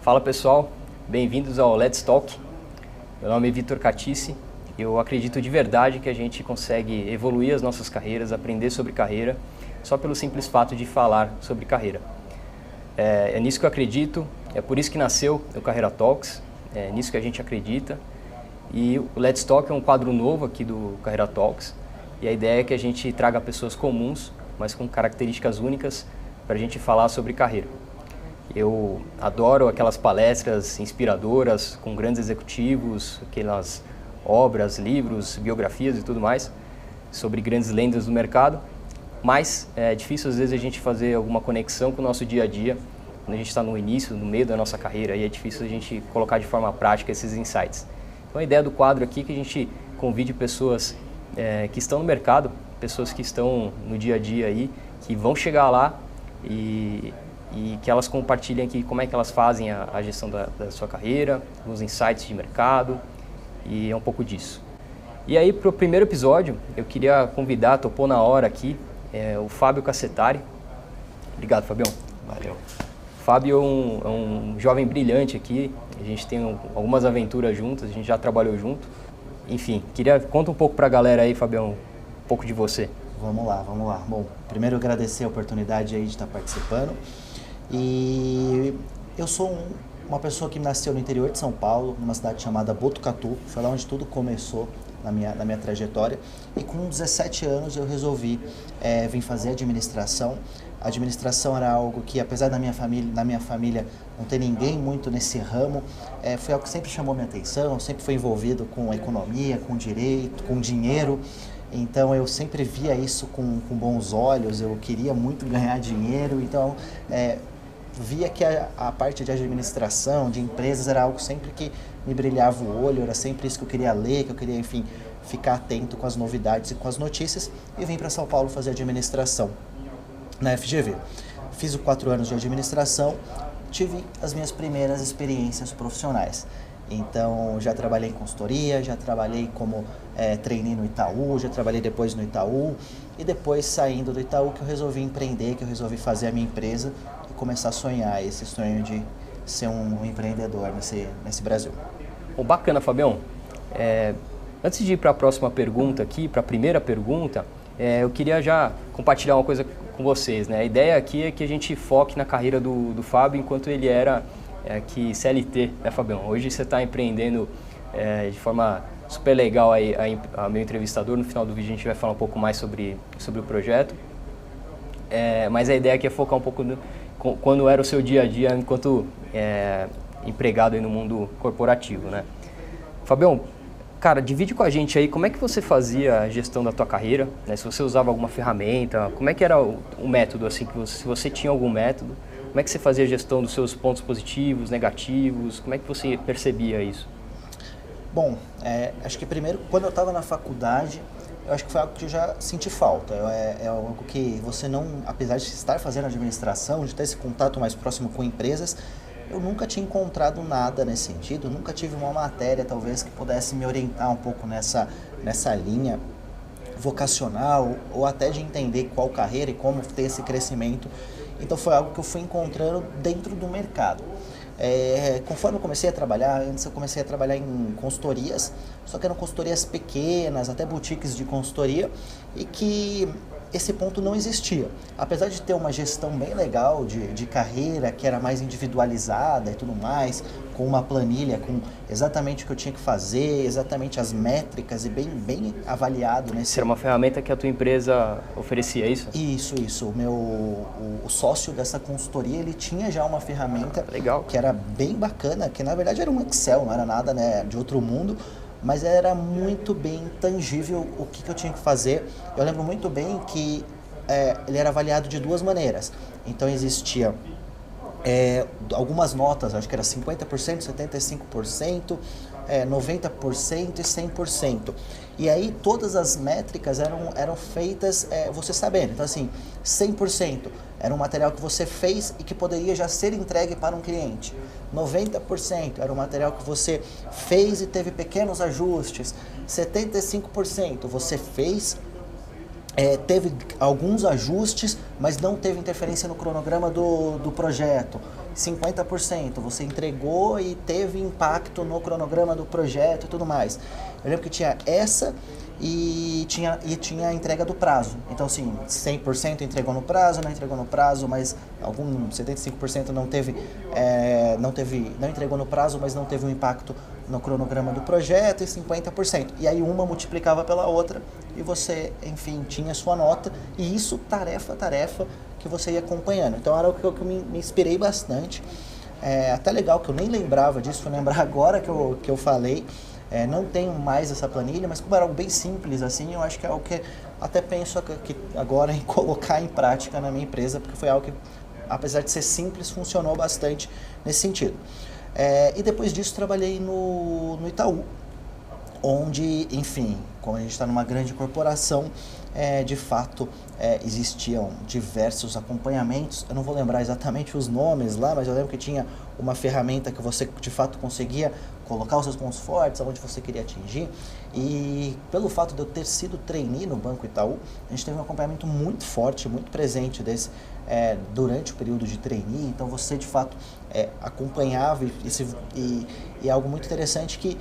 Fala pessoal, bem-vindos ao Let's Talk. Meu nome é Vitor Catice. Eu acredito de verdade que a gente consegue evoluir as nossas carreiras, aprender sobre carreira, só pelo simples fato de falar sobre carreira. É nisso que eu acredito, é por isso que nasceu o Carreira Talks, é nisso que a gente acredita. E o Let's Talk é um quadro novo aqui do Carreira Talks, e a ideia é que a gente traga pessoas comuns, mas com características únicas, para a gente falar sobre carreira. Eu adoro aquelas palestras inspiradoras com grandes executivos, aquelas obras, livros, biografias e tudo mais, sobre grandes lendas do mercado, mas é difícil às vezes a gente fazer alguma conexão com o nosso dia a dia, quando a gente está no início, no meio da nossa carreira, aí é difícil a gente colocar de forma prática esses insights. Então a ideia do quadro aqui é que a gente convide pessoas que estão no mercado, pessoas que estão no dia a dia aí, que vão chegar lá e que elas compartilhem aqui como é que elas fazem a gestão da sua carreira, os insights de mercado, e é um pouco disso. E aí, para o primeiro episódio, eu queria convidar, topou na hora aqui, o Fábio Cassetari. Obrigado, Fabião. Valeu. Fábio é um jovem brilhante aqui, a gente tem algumas aventuras juntas, a gente já trabalhou junto. Enfim, conta um pouco para a galera aí, Fabião, um pouco de você. Vamos lá. Bom, primeiro agradecer a oportunidade aí de estar participando. E eu sou uma pessoa que nasceu no interior de São Paulo, numa cidade chamada Botucatu, foi lá onde tudo começou na minha trajetória. E com 17 anos eu resolvi vir fazer administração. A administração era algo que, apesar da minha família não ter ninguém muito nesse ramo, foi algo que sempre chamou minha atenção, sempre fui envolvido com economia, com direito, com dinheiro. Então eu sempre via isso com bons olhos, eu queria muito ganhar dinheiro, então via que a parte de administração, de empresas, era algo sempre que me brilhava o olho, era sempre isso que eu queria ler, que eu queria, enfim, ficar atento com as novidades e com as notícias, e vim para São Paulo fazer administração na FGV. Fiz os 4 anos de administração, tive as minhas primeiras experiências profissionais. Então, já trabalhei em consultoria, já trabalhei como trainee no Itaú, já trabalhei depois no Itaú, e depois, saindo do Itaú, que eu resolvi empreender, que eu resolvi fazer a minha empresa e começar a sonhar esse sonho de ser um empreendedor nesse Brasil. Bom, bacana, Fabião. Antes de ir para a próxima pergunta aqui, para a primeira pergunta, eu queria já compartilhar uma coisa com vocês, né? A ideia aqui é que a gente foque na carreira do Fábio enquanto ele era aqui CLT, né, Fabião? Hoje você está empreendendo de forma super legal aí, a meu entrevistador. No final do vídeo a gente vai falar um pouco mais sobre o projeto. Mas a ideia aqui é focar um pouco quando era o seu dia a dia enquanto empregado aí no mundo corporativo, né? Fabião, cara, divide com a gente aí como é que você fazia a gestão da tua carreira, né? Se você usava alguma ferramenta, como é que era o método, assim, se você tinha algum método, como é que você fazia a gestão dos seus pontos positivos, negativos, como é que você percebia isso? Bom, acho que primeiro, quando eu estava na faculdade, eu acho que foi algo que eu já senti falta. É algo que você não, apesar de estar fazendo administração, de ter esse contato mais próximo com empresas, eu nunca tinha encontrado nada nesse sentido, nunca tive uma matéria talvez que pudesse me orientar um pouco nessa linha vocacional ou até de entender qual carreira e como ter esse crescimento. Então foi algo que eu fui encontrando dentro do mercado. Conforme eu comecei a trabalhar, antes eu comecei a trabalhar em consultorias, só que eram consultorias pequenas, até boutiques de consultoria, e que esse ponto não existia. Apesar de ter uma gestão bem legal de carreira, que era mais individualizada e tudo mais, com uma planilha, com exatamente o que eu tinha que fazer, exatamente as métricas e bem avaliado. Isso era uma ferramenta que a tua empresa oferecia, isso? Isso. O sócio dessa consultoria, ele tinha já uma ferramenta legal, que era bem bacana, que na verdade era um Excel, não era nada, né, de outro mundo, mas era muito bem tangível o que eu tinha que fazer. Eu lembro muito bem que ele era avaliado de 2 maneiras. Então existia algumas notas, acho que era 50%, 75%, 90% e 100%. E aí todas as métricas eram feitas você sabendo. Então assim, 100% era um material que você fez e que poderia já ser entregue para um cliente. 90% era um material que você fez e teve pequenos ajustes. 75% você fez, teve alguns ajustes, mas não teve interferência no cronograma do projeto. 50%, você entregou e teve impacto no cronograma do projeto e tudo mais. Eu lembro que tinha essa e tinha a entrega do prazo. Então, assim, 100% entregou no prazo, não entregou no prazo, mas 75% não entregou no prazo, mas não teve um impacto no cronograma do projeto, e 50%. E aí uma multiplicava pela outra e você, enfim, tinha sua nota, e isso tarefa a tarefa que você ia acompanhando. Então era o que eu me inspirei bastante. Até legal que eu nem lembrava disso, fui lembrar agora que eu falei. Não tenho mais essa planilha, mas como era algo bem simples assim, eu acho que é algo que até penso que agora em colocar em prática na minha empresa, porque foi algo que, apesar de ser simples, funcionou bastante nesse sentido. E depois disso trabalhei no Itaú, onde, enfim, como a gente está numa grande corporação, de fato existiam diversos acompanhamentos. Eu não vou lembrar exatamente os nomes lá, mas eu lembro que tinha uma ferramenta que você de fato conseguia colocar os seus pontos fortes, aonde você queria atingir. E pelo fato de eu ter sido trainee no Banco Itaú, a gente teve um acompanhamento muito forte, muito presente durante o período de trainee. Então você de fato acompanhava e é algo muito interessante que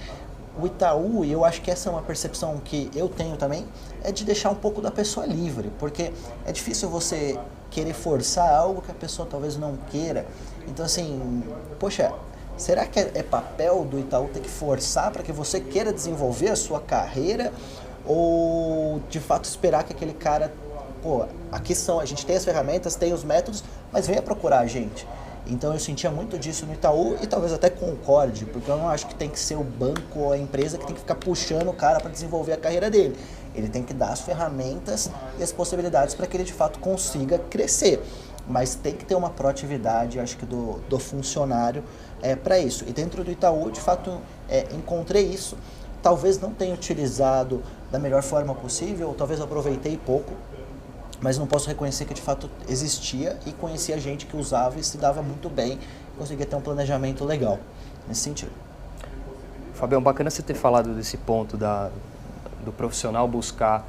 o Itaú, e eu acho que essa é uma percepção que eu tenho também, é de deixar um pouco da pessoa livre, porque é difícil você querer forçar algo que a pessoa talvez não queira. Então assim, poxa, será que é papel do Itaú ter que forçar para que você queira desenvolver a sua carreira, ou de fato esperar que aquele cara, a gente tem as ferramentas, tem os métodos, mas venha procurar a gente? Então eu sentia muito disso no Itaú, e talvez até concorde, porque eu não acho que tem que ser o banco ou a empresa que tem que ficar puxando o cara para desenvolver a carreira dele. Ele tem que dar as ferramentas e as possibilidades para que ele de fato consiga crescer. Mas tem que ter uma proatividade, acho que do funcionário para isso. E dentro do Itaú, de fato, encontrei isso. Talvez não tenha utilizado da melhor forma possível, ou talvez aproveitei pouco, mas não posso reconhecer que de fato existia, e conhecia gente que usava e se dava muito bem, conseguia ter um planejamento legal nesse sentido. Fabião, bacana você ter falado desse ponto do profissional buscar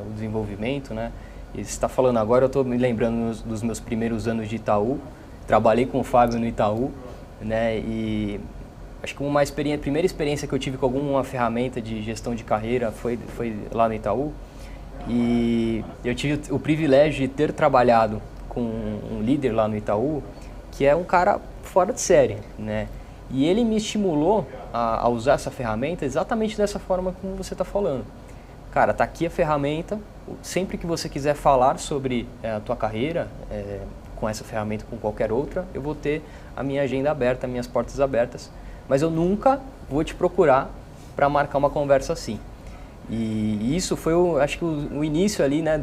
o desenvolvimento, né? E você está falando agora, eu estou me lembrando dos meus primeiros anos de Itaú, trabalhei com o Fábio no Itaú, né? E acho que a primeira experiência que eu tive com alguma ferramenta de gestão de carreira foi lá no Itaú. E eu tive o privilégio de ter trabalhado com um líder lá no Itaú, que é um cara fora de série, né? E ele me estimulou a usar essa ferramenta exatamente dessa forma como você está falando. Cara, tá aqui a ferramenta, sempre que você quiser falar sobre a tua carreira, com essa ferramenta, com qualquer outra, eu vou ter a minha agenda aberta, minhas portas abertas, mas eu nunca vou te procurar para marcar uma conversa assim. E isso foi, acho que o início ali, né,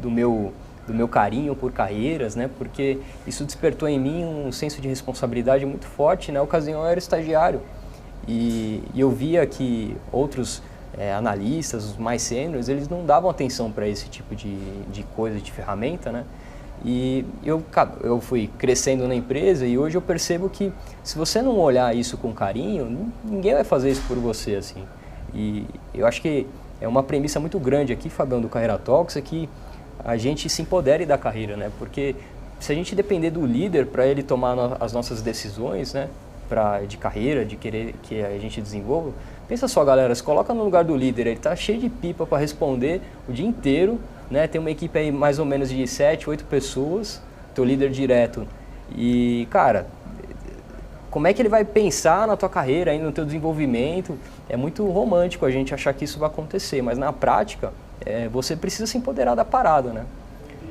do meu carinho por carreiras, né, porque isso despertou em mim um senso de responsabilidade muito forte. Na ocasião eu era estagiário e eu via que outros analistas, os mais sêniores, eles não davam atenção para esse tipo de coisa, de ferramenta, né? E eu fui crescendo na empresa, e hoje eu percebo que se você não olhar isso com carinho, ninguém vai fazer isso por você, assim. E eu acho que é uma premissa muito grande aqui, Fabião, do Carreira Talks, é que a gente se empodere da carreira, né? Porque se a gente depender do líder para ele tomar as nossas decisões, né, de carreira, de querer que a gente desenvolva, pensa só, galera, se coloca no lugar do líder, ele está cheio de pipa para responder o dia inteiro, né? Tem uma equipe aí mais ou menos de 7, 8 pessoas, teu líder direto, e, cara, como é que ele vai pensar na tua carreira, aí, no teu desenvolvimento? É muito romântico a gente achar que isso vai acontecer, mas na prática, você precisa se empoderar da parada, né?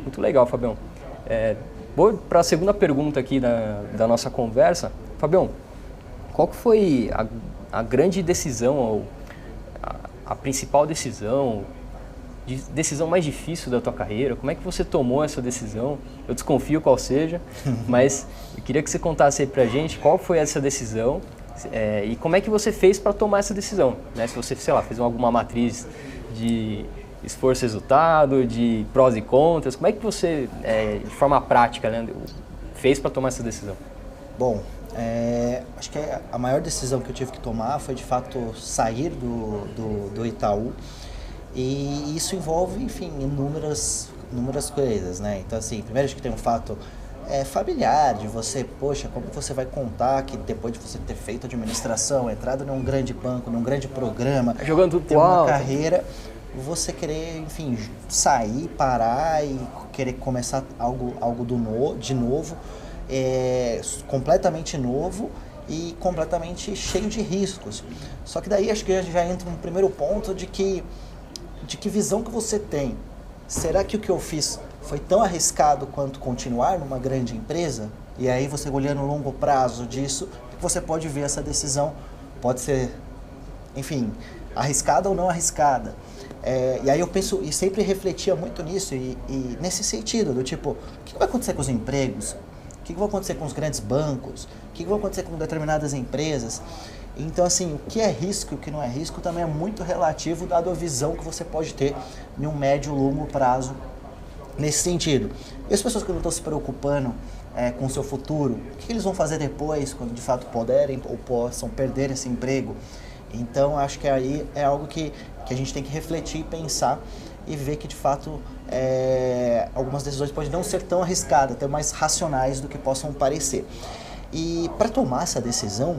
Muito legal, Fabião. Vou para a segunda pergunta aqui da nossa conversa. Fabião, qual que foi a grande decisão, ou a principal decisão mais difícil da tua carreira? Como é que você tomou essa decisão? Eu desconfio qual seja, mas eu queria que você contasse aí pra gente qual foi essa decisão e como é que você fez para tomar essa decisão, né? Se você, sei lá, fez alguma matriz de esforço-resultado, de prós e contras, como é que você, de forma prática, né, fez para tomar essa decisão? Bom, acho que a maior decisão que eu tive que tomar foi, de fato, sair do Itaú. E isso envolve, enfim, inúmeras coisas, né? Então, assim, primeiro acho que tem um fato familiar, de você, poxa, como você vai contar que depois de você ter feito administração, entrado num grande banco, num grande programa, Jogando tudo ter pro uma alto. carreira, você querer, enfim, sair, parar e querer começar algo de novo, completamente novo e completamente cheio de riscos. Só que daí acho que já entra um primeiro ponto de que visão que você tem. Será que o que eu fiz foi tão arriscado quanto continuar numa grande empresa? E aí você olhando o longo prazo disso, você pode ver essa decisão, pode ser, enfim, arriscada ou não arriscada. E aí eu penso, e sempre refletia muito nisso, e nesse sentido, do tipo, o que vai acontecer com os empregos? O que vai acontecer com os grandes bancos? O que vai acontecer com determinadas empresas? Então, assim, o que é risco e o que não é risco também é muito relativo, dado a visão que você pode ter em um médio ou longo prazo nesse sentido. E as pessoas que não estão se preocupando com o seu futuro, o que eles vão fazer depois, quando de fato puderem ou possam perder esse emprego? Então, acho que aí é algo que a gente tem que refletir e pensar e ver que, de fato, algumas decisões podem não ser tão arriscadas, até mais racionais do que possam parecer. E para tomar essa decisão,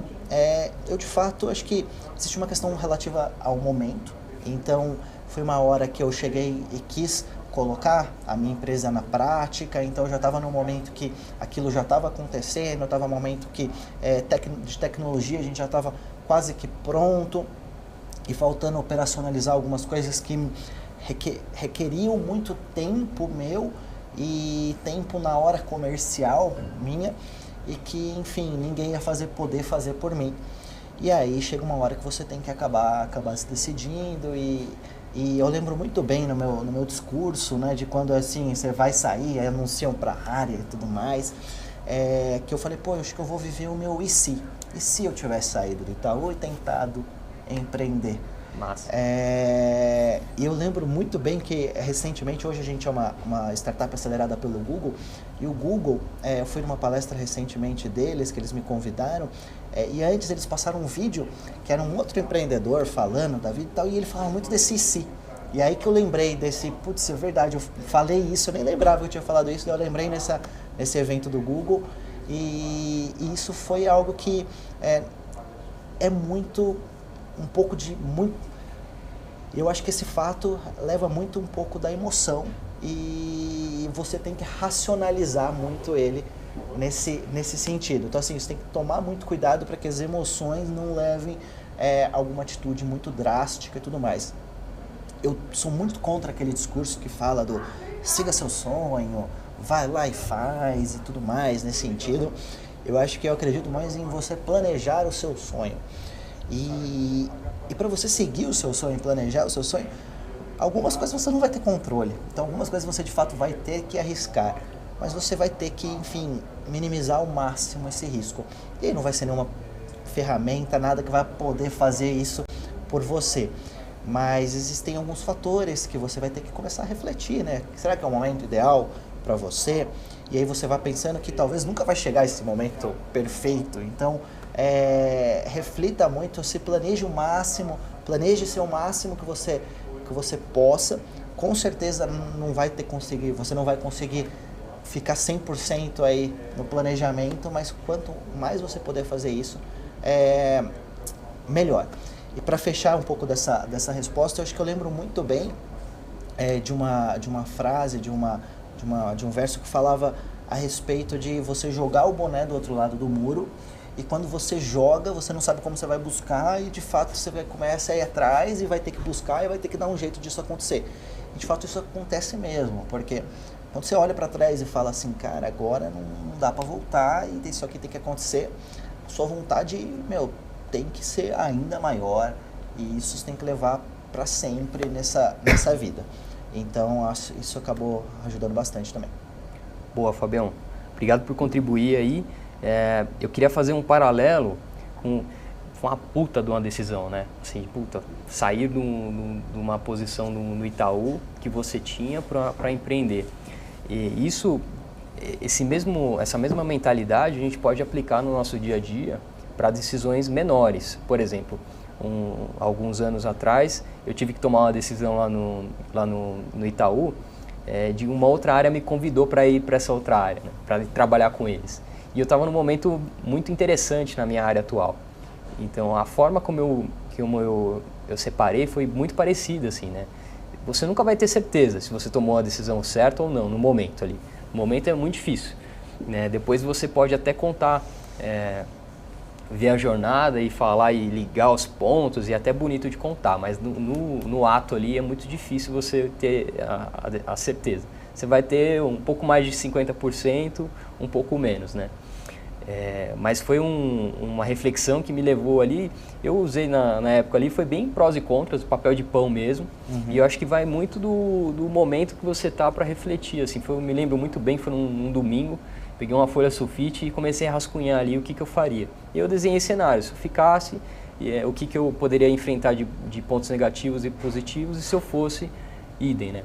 eu de fato acho que existe uma questão relativa ao momento. Então, foi uma hora que eu cheguei e quis colocar a minha empresa na prática, então eu já estava num momento que aquilo já estava acontecendo, eu estava num momento que de tecnologia a gente já estava quase que pronto e faltando operacionalizar algumas coisas que requeriam muito tempo meu e tempo na hora comercial minha, e que, enfim, ninguém ia poder fazer por mim. E aí chega uma hora que você tem que acabar se decidindo, e eu lembro muito bem no meu discurso, né, de quando assim, você vai sair, anunciam para a área e tudo mais, que eu falei, pô, eu acho que eu vou viver o meu e se? E se eu tivesse saído do Itaú e tentado empreender? Massa. E eu lembro muito bem que recentemente, hoje a gente é uma startup acelerada pelo Google, e o Google, eu fui numa palestra recentemente deles, que eles me convidaram, e antes eles passaram um vídeo que era um outro empreendedor falando da vida e tal, e ele falava muito desse si. E aí que eu lembrei desse, putz, é verdade, eu falei isso, eu nem lembrava que eu tinha falado isso, eu lembrei nesse evento do Google, e isso foi algo que é muito... Eu acho que esse fato leva muito um pouco da emoção, e você tem que racionalizar muito ele nesse sentido. Então, assim, você tem que tomar muito cuidado para que as emoções não levem alguma atitude muito drástica e tudo mais. Eu sou muito contra aquele discurso que fala do siga seu sonho, vai lá e faz e tudo mais nesse sentido. Eu acho que eu acredito mais em você planejar o seu sonho. E para você seguir o seu sonho, planejar o seu sonho, algumas coisas você não vai ter controle. Então, algumas coisas você de fato vai ter que arriscar. Mas você vai ter que, enfim, minimizar ao máximo esse risco. E não vai ser nenhuma ferramenta, nada que vai poder fazer isso por você. Mas existem alguns fatores que você vai ter que começar a refletir, né? Será que é o momento ideal para você? E aí você vai pensando que talvez nunca vai chegar esse momento perfeito. Então, reflita muito, se planeje o máximo, planeje ser o máximo que você possa. Com certeza você não vai conseguir ficar 100% aí no planejamento, mas quanto mais você puder fazer isso, melhor. E para fechar um pouco dessa resposta, eu acho que eu lembro muito bem de uma frase, de um verso que falava a respeito de você jogar o boné do outro lado do muro, e quando você joga, você não sabe como você vai buscar, e de fato você começa a ir atrás e vai ter que buscar e vai ter que dar um jeito disso acontecer. E de fato isso acontece mesmo, porque quando você olha para trás e fala assim, cara, agora não dá para voltar e isso aqui tem que acontecer, sua vontade, tem que ser ainda maior, e isso você tem que levar para sempre nessa vida. Então isso acabou ajudando bastante também. Boa, Fabião. Obrigado por contribuir aí. Eu queria fazer um paralelo com uma puta de uma decisão, né? Assim, sair de uma posição no Itaú que você tinha para empreender. E essa mesma mentalidade a gente pode aplicar no nosso dia a dia para decisões menores. Por exemplo, alguns anos atrás eu tive que tomar uma decisão lá no Itaú de uma outra área me convidou para ir para essa outra área, né? Para trabalhar com eles. E eu estava num momento muito interessante na minha área atual. Então, a forma como eu separei foi muito parecida, assim, né? Você nunca vai ter certeza se você tomou a decisão certa ou não, no momento ali. No momento é muito difícil, né? Depois você pode até contar, ver a jornada e falar e ligar os pontos, e é até bonito de contar, mas no ato ali é muito difícil você ter a certeza. Você vai ter um pouco mais de 50%, um pouco menos, né? Mas foi uma reflexão que me levou ali, eu usei na época ali, foi bem prós e contras, o papel de pão mesmo, e eu acho que vai muito do momento que você tá para refletir, assim, eu me lembro muito bem, foi num domingo, peguei uma folha sulfite e comecei a rascunhar ali o que eu faria. E eu desenhei cenários, se eu ficasse, o que eu poderia enfrentar de pontos negativos e positivos, e se eu fosse, idem, né?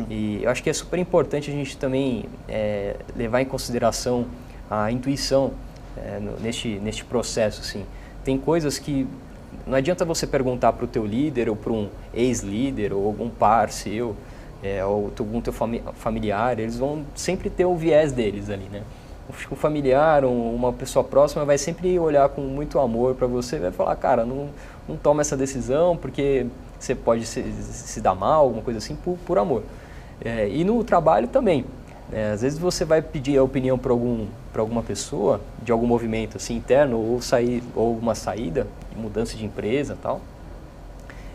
E eu acho que é super importante a gente também levar em consideração a intuição neste processo, assim. Tem coisas que não adianta você perguntar para o teu líder ou para um ex-líder ou algum par seu, ou algum teu familiar, eles vão sempre ter o viés deles ali, né? Um familiar, uma pessoa próxima vai sempre olhar com muito amor para você e vai falar, cara, não toma essa decisão porque você pode se dar mal, alguma coisa assim, por amor. E no trabalho também. Às vezes você vai pedir a opinião para alguma pessoa, de algum movimento assim, interno, ou alguma saída, mudança de empresa e tal.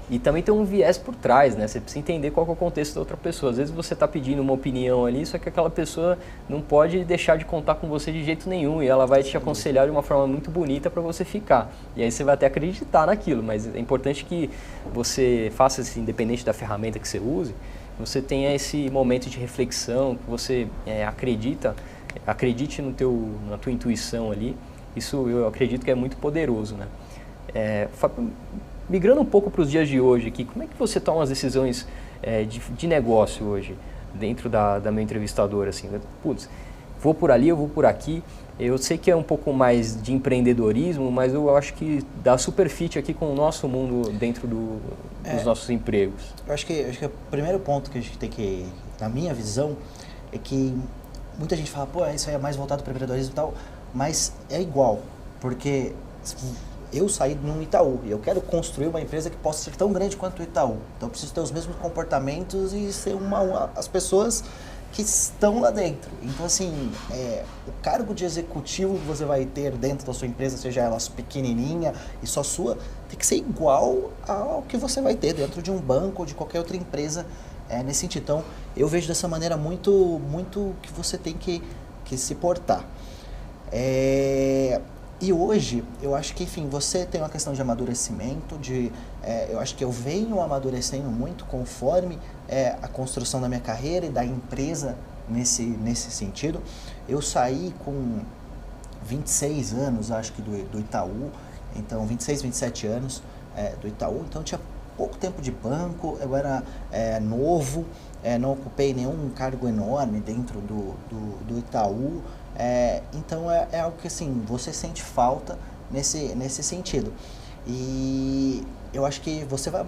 E também tem um viés por trás, né? Você precisa entender qual é o contexto da outra pessoa. Às vezes você está pedindo uma opinião ali, só que aquela pessoa não pode deixar de contar com você de jeito nenhum. E ela vai te aconselhar de uma forma muito bonita para você ficar. E aí você vai até acreditar naquilo, mas é importante que você faça isso, independente da ferramenta que você use, você tenha esse momento de reflexão, que você acredite na tua intuição ali. Isso eu acredito que é muito poderoso, né? Migrando um pouco para os dias de hoje aqui, como é que você toma as decisões de negócio hoje, dentro da minha entrevistadora, assim? Putz, vou por ali, eu vou por aqui. Eu sei que é um pouco mais de empreendedorismo, mas eu acho que dá super fit aqui com o nosso mundo dentro dos nossos empregos. Eu acho que o primeiro ponto que a gente tem que, na minha visão, é que muita gente fala, pô, isso aí é mais voltado para empreendedorismo e tal, mas é igual, porque eu saí num Itaú e eu quero construir uma empresa que possa ser tão grande quanto o Itaú. Então eu preciso ter os mesmos comportamentos e ser as pessoas que estão lá dentro. Então assim, o cargo de executivo que você vai ter dentro da sua empresa, seja ela pequenininha e só sua, tem que ser igual ao que você vai ter dentro de um banco ou de qualquer outra empresa nesse sentido. Então eu vejo dessa maneira muito que você tem que se portar. E hoje, eu acho que, enfim, você tem uma questão de amadurecimento, eu acho que eu venho amadurecendo muito conforme a construção da minha carreira e da empresa nesse sentido. Eu saí com 26 anos, acho que do Itaú, então 26, 27 anos do Itaú, então eu tinha pouco tempo de banco, eu era novo, não ocupei nenhum cargo enorme dentro do Itaú. Então é algo que assim, você sente falta nesse sentido. E eu acho que você vai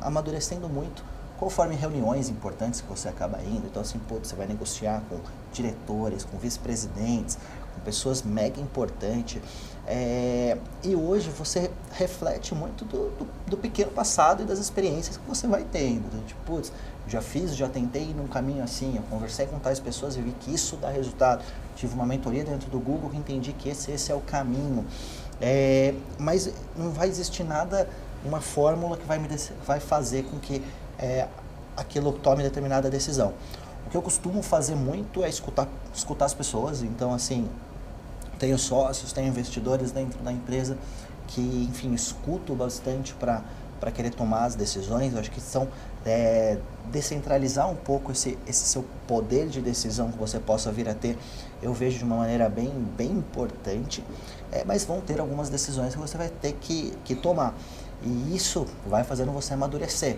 amadurecendo muito conforme reuniões importantes que você acaba indo. Então assim, você vai negociar com diretores, com vice-presidentes, com pessoas mega importantes. E hoje você reflete muito do pequeno passado e das experiências que você vai tendo. Então, tipo, já tentei ir num caminho assim, eu conversei com tais pessoas e vi que isso dá resultado. Tive uma mentoria dentro do Google que entendi que esse é o caminho. Mas não vai existir nada, uma fórmula que vai fazer com que aquilo tome determinada decisão. O que eu costumo fazer muito é escutar as pessoas. Então, assim, tenho sócios, tenho investidores dentro da empresa que, enfim, escuto bastante para querer tomar as decisões. Eu acho que são descentralizar um pouco esse seu poder de decisão que você possa vir a ter, eu vejo de uma maneira bem importante, mas vão ter algumas decisões que você vai ter que tomar, e isso vai fazendo você amadurecer.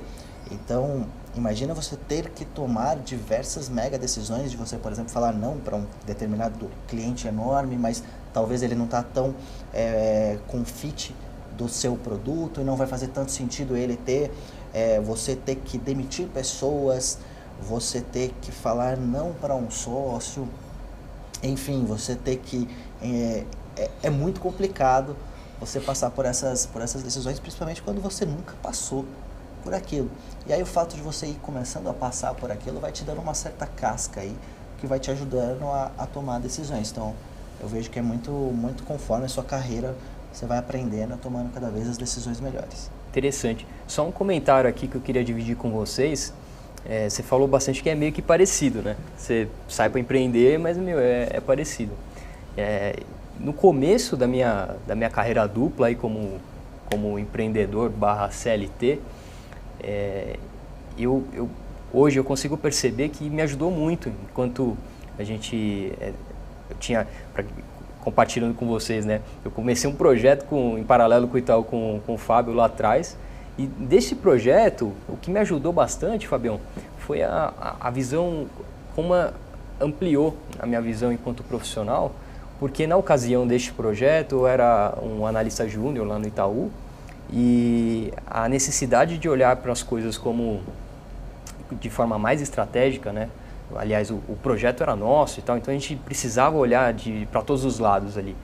Então, imagina você ter que tomar diversas mega decisões de você, por exemplo, falar não para um determinado cliente enorme, mas talvez ele não está tão com fit do seu produto e não vai fazer tanto sentido ele você ter que demitir pessoas, você ter que falar não para um sócio, enfim, você ter que... É muito complicado você passar por essas decisões, principalmente quando você nunca passou por aquilo. E aí o fato de você ir começando a passar por aquilo vai te dando uma certa casca aí, que vai te ajudando a tomar decisões. Então, eu vejo que é muito conforme a sua carreira, você vai aprendendo, tomando cada vez as decisões melhores. Interessante. Só um comentário aqui que eu queria dividir com vocês. Você falou bastante que é meio que parecido, né? Você sai para empreender, mas, é parecido. No começo da minha carreira dupla aí como empreendedor / CLT, hoje eu consigo perceber que me ajudou muito, enquanto a gente... compartilhando com vocês, né? Eu comecei um projeto em paralelo com o Itaú, com o Fábio lá atrás, e desse projeto, o que me ajudou bastante, Fabião, foi a visão, como ampliou a minha visão enquanto profissional, porque na ocasião deste projeto eu era um analista júnior lá no Itaú, e a necessidade de olhar para as coisas de forma mais estratégica, né? Aliás, o projeto era nosso e tal, então a gente precisava olhar para todos os lados ali.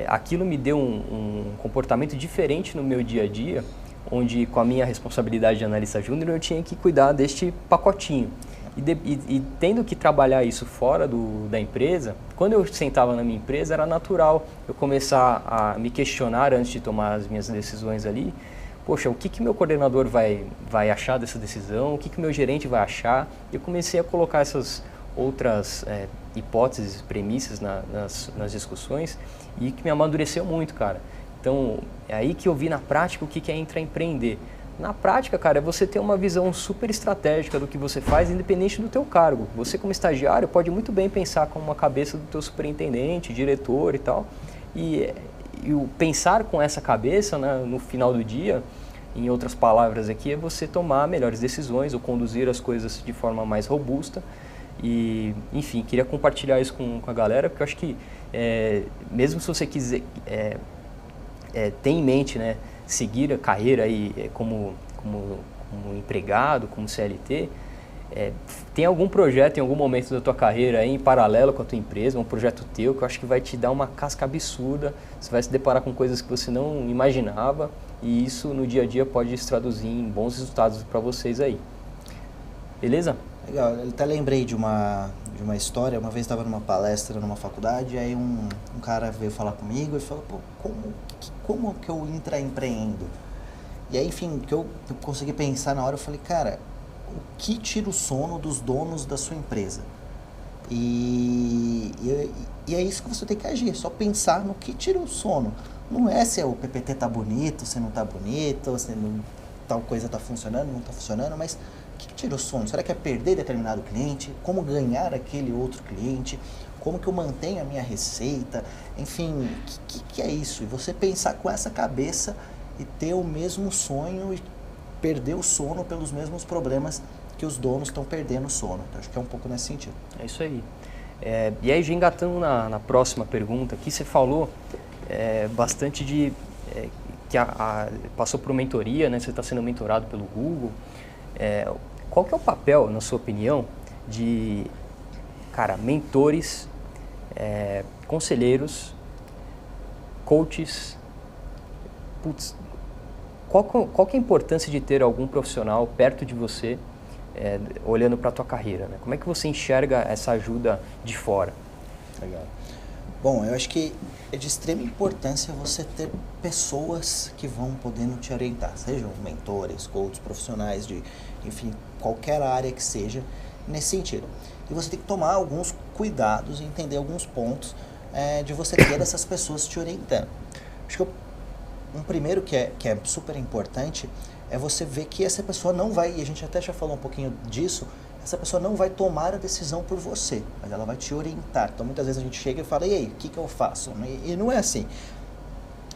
Aquilo me deu um comportamento diferente no meu dia a dia, onde com a minha responsabilidade de analista júnior eu tinha que cuidar deste pacotinho. E tendo que trabalhar isso fora da empresa, quando eu sentava na minha empresa era natural eu começar a me questionar antes de tomar as minhas decisões ali. Poxa, o que meu coordenador vai achar dessa decisão? O que meu gerente vai achar? Eu comecei a colocar essas outras hipóteses, premissas nas discussões e que me amadureceu muito, cara. Então, é aí que eu vi na prática o que é intraempreender. Na prática, cara, é você ter uma visão super estratégica do que você faz, independente do teu cargo. Você, como estagiário, pode muito bem pensar com uma cabeça do teu superintendente, diretor e tal. E o pensar com essa cabeça, né, no final do dia, em outras palavras aqui, é você tomar melhores decisões ou conduzir as coisas de forma mais robusta. E, enfim, queria compartilhar isso com a galera, porque eu acho que, mesmo se você quiser ter em mente, né, seguir a carreira aí, como empregado, como CLT, tem algum projeto em algum momento da tua carreira aí, em paralelo com a tua empresa, um projeto teu, que eu acho que vai te dar uma casca absurda, você vai se deparar com coisas que você não imaginava, e isso no dia a dia pode se traduzir em bons resultados para vocês aí. Beleza? Legal, eu até lembrei de uma história. Uma vez estava numa palestra numa faculdade, aí um cara veio falar comigo e falou, pô, como que eu intraempreendo? E aí, enfim, que eu consegui pensar na hora, eu falei, cara, o que tira o sono dos donos da sua empresa? E é isso que você tem que agir, só pensar no que tira o sono. Não é se o PPT tá bonito, se não tá bonito, se tal coisa tá funcionando, não tá funcionando, mas o que tira o sono? Será que é perder determinado cliente? Como ganhar aquele outro cliente? Como que eu mantenho a minha receita? Enfim, o que é isso? E você pensar com essa cabeça e ter o mesmo sonho e perder o sono pelos mesmos problemas que os donos estão perdendo o sono. Então, acho que é um pouco nesse sentido. É isso aí. E aí, já engatando na próxima pergunta, aqui você falou bastante que passou por mentoria, né? Você está sendo mentorado pelo Google. Qual que é o papel, na sua opinião, de mentores, conselheiros, coaches? Qual que é a importância de ter algum profissional perto de você, olhando para a tua carreira, né? Como é que você enxerga essa ajuda de fora? Legal. Bom, eu acho que é de extrema importância você ter pessoas que vão podendo te orientar, sejam mentores, coaches, profissionais de, enfim, qualquer área que seja, nesse sentido. E você tem que tomar alguns cuidados e entender alguns pontos de você ter essas pessoas te orientando. Acho que um primeiro que é super importante é você ver que essa pessoa não vai, e a gente até já falou um pouquinho disso, essa pessoa não vai tomar a decisão por você, mas ela vai te orientar. Então, muitas vezes a gente chega e fala, e aí, o que eu faço? E não é assim.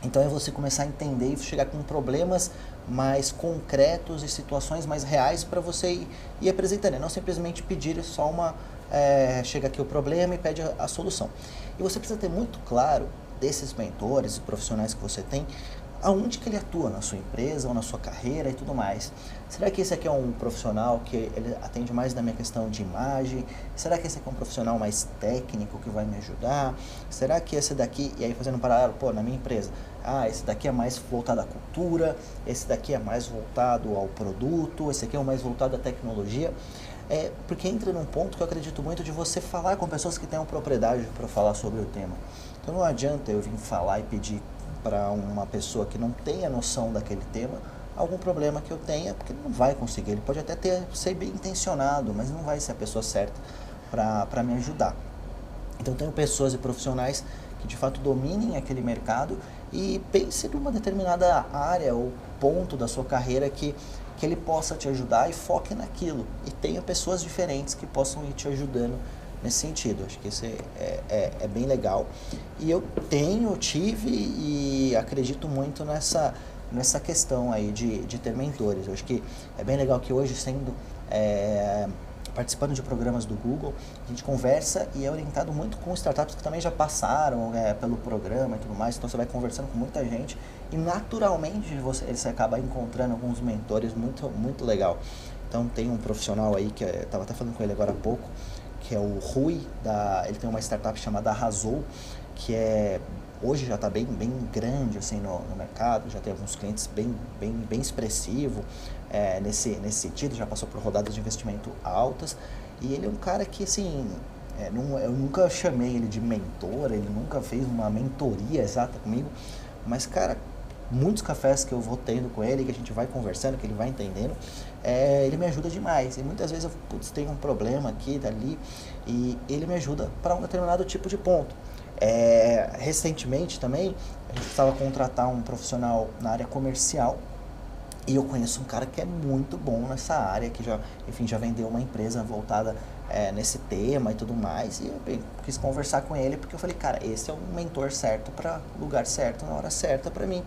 Então, é você começar a entender e chegar com problemas mais concretos e situações mais reais para você ir apresentando. Não simplesmente pedir só chega aqui o problema e pede a solução. E você precisa ter muito claro desses mentores e profissionais que você tem, aonde que ele atua na sua empresa ou na sua carreira e tudo mais. Será que esse aqui é um profissional que ele atende mais na minha questão de imagem? Será que esse aqui é um profissional mais técnico que vai me ajudar? Será que esse daqui, e aí fazendo um paralelo, pô, na minha empresa, esse daqui é mais voltado à cultura, esse daqui é mais voltado ao produto, esse aqui é mais voltado à tecnologia. Porque entra num ponto que eu acredito muito de você falar com pessoas que tenham propriedade para falar sobre o tema. Então não adianta eu vir falar e pedir para uma pessoa que não tenha noção daquele tema algum problema que eu tenha, porque ele não vai conseguir. Ele pode até ser bem intencionado, mas não vai ser a pessoa certa para me ajudar. Então tenho pessoas e profissionais que de fato dominem aquele mercado e pense numa determinada área ou ponto da sua carreira que ele possa te ajudar e foque naquilo. E tenha pessoas diferentes que possam ir te ajudando nesse sentido. Acho que isso é bem legal. E eu tive e acredito muito nessa questão aí de ter mentores. Eu acho que é bem legal que hoje, participando de programas do Google, a gente conversa e é orientado muito com startups que também já passaram pelo programa e tudo mais. Então você vai conversando com muita gente e naturalmente você acaba encontrando alguns mentores muito, muito legal. Então tem um profissional aí que eu estava até falando com ele agora há pouco, que é o Rui, ele tem uma startup chamada Arrasou, que hoje já está bem grande assim, no mercado, já tem alguns clientes bem expressivo nesse sentido, já passou por rodadas de investimento altas, e ele é um cara que assim, eu nunca chamei ele de mentor, ele nunca fez uma mentoria exata comigo, mas cara, muitos cafés que eu vou tendo com ele, que a gente vai conversando, que ele vai entendendo, ele me ajuda demais. E muitas vezes eu tenho um problema aqui, dali, e ele me ajuda para um determinado tipo de ponto. Recentemente também, a gente precisava contratar um profissional na área comercial, e eu conheço um cara que é muito bom nessa área, que já vendeu uma empresa voltada nesse tema e tudo mais, e eu quis conversar com ele, porque eu falei, cara, esse é um mentor certo para lugar certo, na hora certa para mim,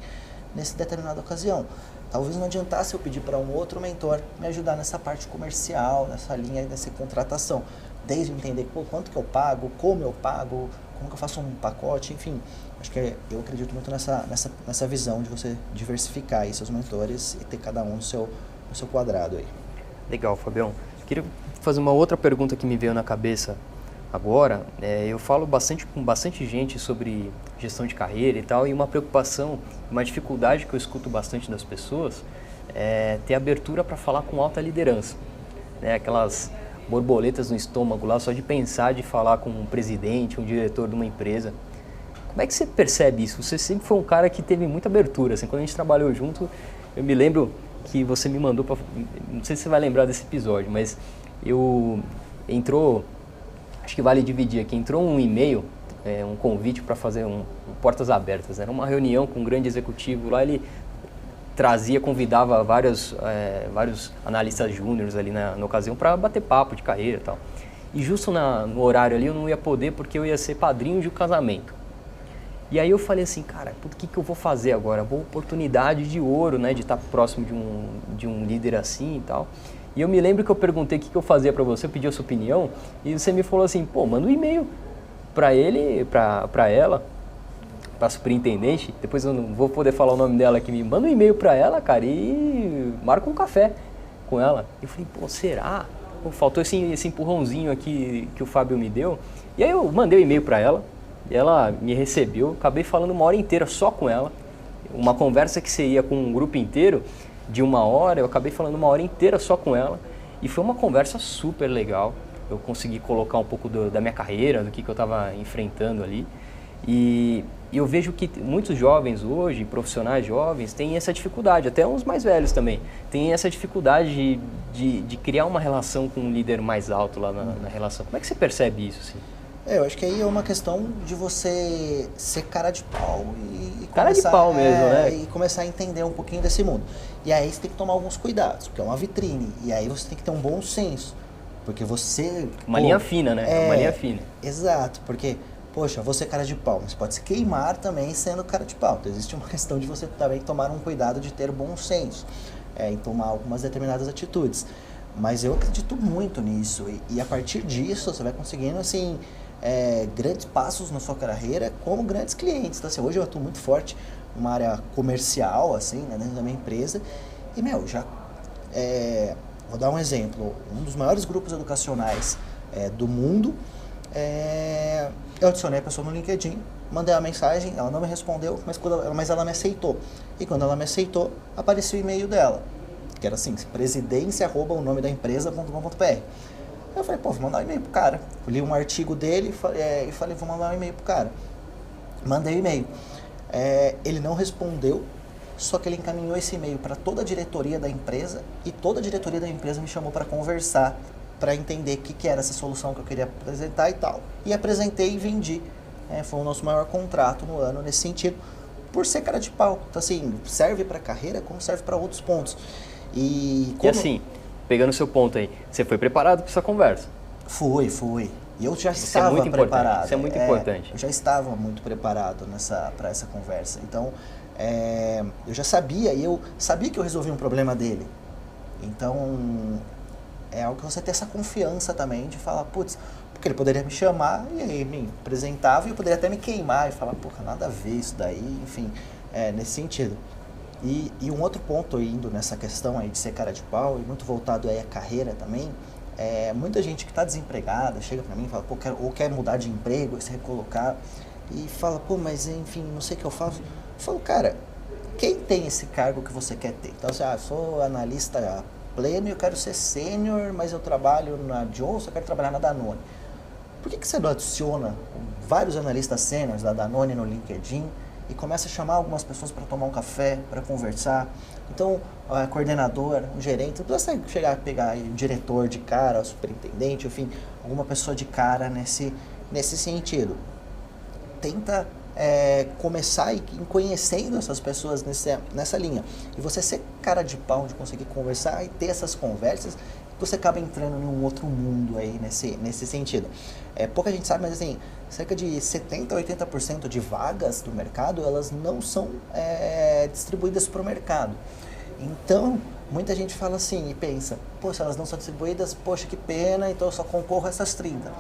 nessa determinada ocasião. Talvez não adiantasse eu pedir para um outro mentor me ajudar nessa parte comercial, nessa linha dessa contratação, desde entender quanto que eu pago, como eu pago, como que eu faço um pacote, enfim. Acho que eu acredito muito nessa visão de você diversificar aí seus mentores e ter cada um no seu quadrado aí. Legal, Fabião. Queria fazer uma outra pergunta que me veio na cabeça agora. Eu falo com bastante gente sobre gestão de carreira e tal, e uma preocupação, uma dificuldade que eu escuto bastante das pessoas é ter abertura para falar com alta liderança, né? Aquelas borboletas no estômago lá, só de pensar, de falar com um presidente, um diretor de uma empresa. Como é que você percebe isso? Você sempre foi um cara que teve muita abertura, assim, quando a gente trabalhou junto, eu me lembro que você me mandou para, não sei se você vai lembrar desse episódio, mas entrou, acho que vale dividir aqui, entrou um e-mail, um convite para fazer um portas abertas, era uma reunião com um grande executivo lá, ele convidava vários analistas júniores ali na ocasião para bater papo de carreira e tal. E justo no horário ali eu não ia poder porque eu ia ser padrinho de um casamento. E aí eu falei assim, cara, o que eu vou fazer agora? Uma oportunidade de ouro, né, de estar próximo de um líder assim e tal. E eu me lembro que eu perguntei o que eu fazia para você, eu pedi a sua opinião, e você me falou assim, pô, manda um e-mail para ele, para ela, para a superintendente, depois eu não vou poder falar o nome dela aqui, me manda um e-mail para ela, cara, e marca um café com ela. Eu falei, pô, será? Pô, faltou esse empurrãozinho aqui que o Fábio me deu. E aí eu mandei o e-mail para ela, e ela me recebeu, acabei falando uma hora inteira só com ela, uma conversa que você ia com um grupo inteiro, de uma hora, eu acabei falando uma hora inteira só com ela, e foi uma conversa super legal. Eu consegui colocar um pouco da minha carreira, do que eu estava enfrentando ali, e eu vejo que muitos jovens hoje, profissionais jovens, têm essa dificuldade, até uns mais velhos também, têm essa dificuldade de criar uma relação com um líder mais alto lá na relação. Como é que você percebe isso, assim? Eu acho que aí é uma questão de você ser cara de pau e cara começar, de pau mesmo, né? E começar a entender um pouquinho desse mundo. E aí você tem que tomar alguns cuidados, porque é uma vitrine. E aí você tem que ter um bom senso, porque você... Uma linha fina, né? Uma linha fina. Exato, porque, poxa, você é cara de pau, mas pode se queimar também sendo cara de pau. Então existe uma questão de você também tomar um cuidado de ter bom senso, em tomar algumas determinadas atitudes. Mas eu acredito muito nisso, e a partir disso você vai conseguindo, assim... grandes passos na sua carreira como grandes clientes, tá? Assim, hoje eu atuo muito forte uma área comercial, assim, né, dentro da minha empresa. E, vou dar um exemplo. Um dos maiores grupos educacionais do mundo, eu adicionei a pessoa no LinkedIn, mandei uma mensagem, ela não me respondeu, mas ela me aceitou. E quando ela me aceitou, apareceu o e-mail dela, que era assim, presidência@o-nome-da-empresa.com.br. Eu falei, vou mandar um e-mail pro cara. Eu li um artigo dele e falei, vou mandar um e-mail pro cara. Mandei o e-mail. Ele não respondeu, só que ele encaminhou esse e-mail para toda a diretoria da empresa e toda a diretoria da empresa me chamou para conversar, para entender o que era essa solução que eu queria apresentar e tal. E apresentei e vendi. Foi o nosso maior contrato no ano nesse sentido, por ser cara de pau. Então, assim, serve para carreira como serve para outros pontos. E assim, pegando o seu ponto aí, você foi preparado para essa conversa? Fui. E eu já estava preparado. Isso é muito importante. Eu já estava muito preparado para essa conversa. Então, eu já sabia, e eu sabia que eu resolvi um problema dele. Então, é algo que você tem essa confiança também de falar, putz, porque ele poderia me chamar e aí me apresentava e eu poderia até me queimar e falar, porra, nada a ver isso daí, enfim, nesse sentido. E um outro ponto indo nessa questão aí de ser cara de pau e muito voltado aí à carreira também, muita gente que está desempregada chega para mim e fala, quer mudar de emprego, se recolocar e fala, mas enfim, não sei o que eu faço. Eu falo, cara, quem tem esse cargo que você quer ter? Então, eu sou analista pleno e eu quero ser sênior, mas eu trabalho na Johnson, eu quero trabalhar na Danone. Por que você não adiciona vários analistas sêniores da Danone no LinkedIn e começa a chamar algumas pessoas para tomar um café, para conversar? Então, coordenador, um gerente, não precisa chegar a pegar o diretor de cara, o superintendente, enfim, alguma pessoa de cara nesse sentido. Tenta começar conhecendo essas pessoas nessa linha. E você ser cara de pau de conseguir conversar e ter essas conversas, você acaba entrando em um outro mundo aí nesse sentido. Pouca gente sabe, mas assim, cerca de 70% a 80% de vagas do mercado, elas não são distribuídas para o mercado. Então, muita gente fala assim e pensa, se elas não são distribuídas, poxa, que pena, então eu só concorro a essas 30.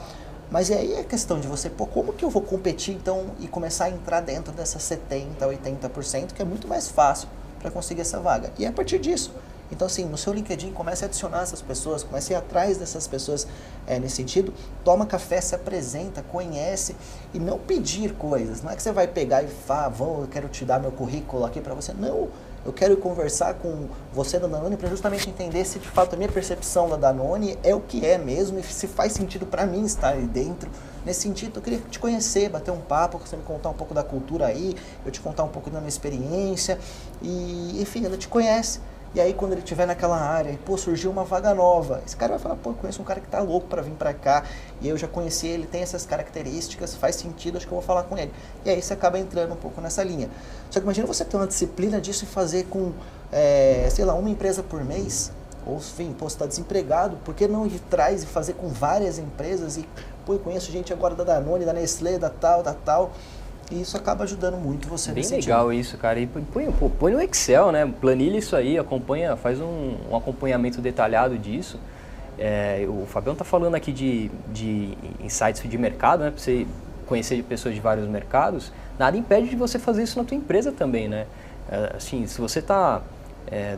Mas aí é questão de você, como que eu vou competir então e começar a entrar dentro dessas 70%, 80%, que é muito mais fácil para conseguir essa vaga. E é a partir disso. Então, assim, no seu LinkedIn, comece a adicionar essas pessoas, comece a ir atrás dessas pessoas nesse sentido. Toma café, se apresenta, conhece e não pedir coisas. Não é que você vai pegar e falar, eu quero te dar meu currículo aqui para você. Não, eu quero conversar com você da Danone para justamente entender se de fato a minha percepção da Danone é o que é mesmo e se faz sentido para mim estar aí dentro. Nesse sentido, eu queria te conhecer, bater um papo, você me contar um pouco da cultura aí, eu te contar um pouco da minha experiência e, enfim, ela te conhece. E aí, quando ele estiver naquela área, surgiu uma vaga nova, esse cara vai falar, eu conheço um cara que tá louco para vir para cá, e eu já conheci ele, tem essas características, faz sentido, acho que eu vou falar com ele. E aí você acaba entrando um pouco nessa linha. Só que imagina você ter uma disciplina disso e fazer com, uma empresa por mês, ou enfim, você está desempregado, por que não ir atrás e fazer com várias empresas? E, eu conheço gente agora da Danone, da Nestlé, da tal, e isso acaba ajudando muito você nesse sentido. Bem legal isso, cara. E põe no Excel, né? Planilha isso aí, faz um acompanhamento detalhado disso. O Fabião tá falando aqui de insights de mercado, né? Para você conhecer pessoas de vários mercados. Nada impede de você fazer isso na tua empresa também, né? Assim, se você tá